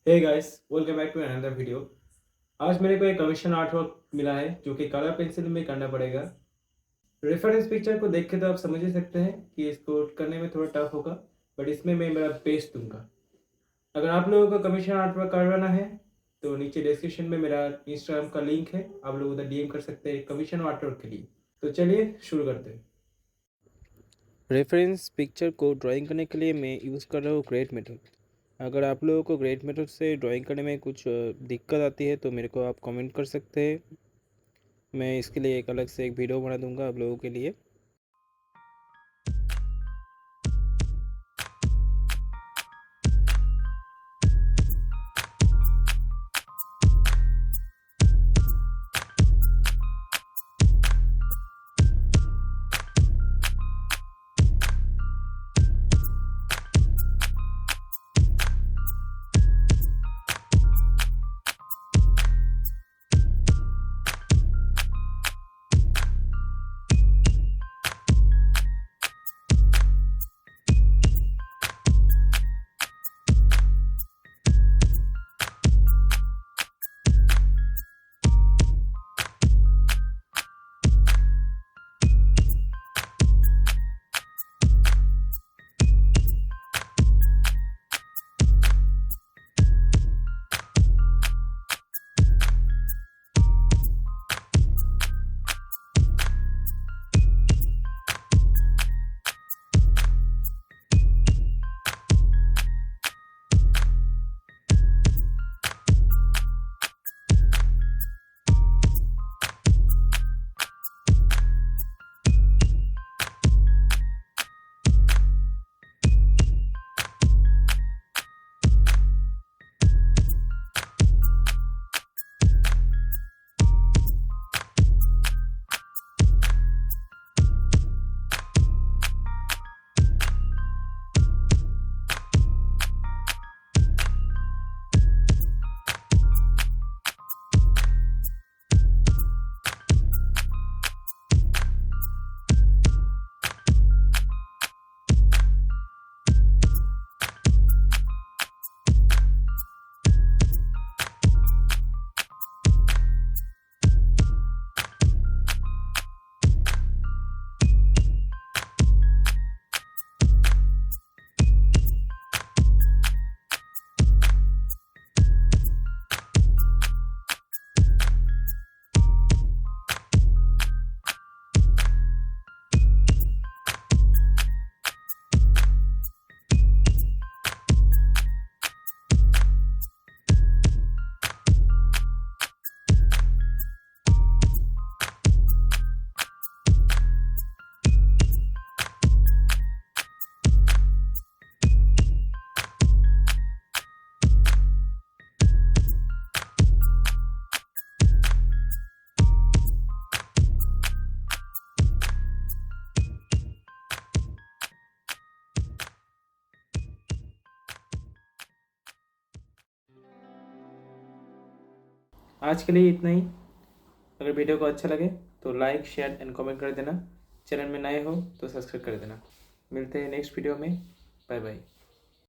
Hey guys, welcome back to another video. आज मेरे को एक कमीशन आर्ट वर्क मिला है जो कि कलर पेंसिल में करना पड़ेगा। रेफरेंस पिक्चर को देख के तो आप समझ ही सकते हैं कि इसको करने में थोड़ा टफ होगा, बट इसमें मैं मेरा बेस्ट दूंगा। अगर आप लोगों को कमीशन आर्ट वर्क करवाना है तो नीचे डिस्क्रिप्शन में मेरा इंस्टाग्राम का लिंक है, आप लोग उधर डीएम कर सकते हैं कमीशन आर्ट वर्क के लिए। तो चलिए शुरू करते हैं। रेफरेंस पिक्चर को ड्राइंग करने के लिए मैं यूज़ कर रहा हूँ ग्रेड मेथड। अगर आप लोगों को ग्रेड मेथड से ड्राइंग करने में कुछ दिक्कत आती है तो मेरे को आप कमेंट कर सकते हैं। मैं इसके लिए एक अलग से एक वीडियो बना दूंगा आप लोगों के लिए। आज के लिए इतना ही। अगर वीडियो को अच्छा लगे तो लाइक शेयर एंड कमेंट कर देना। चैनल में नए हो तो सब्सक्राइब कर देना। मिलते हैं नेक्स्ट वीडियो में। Bye bye.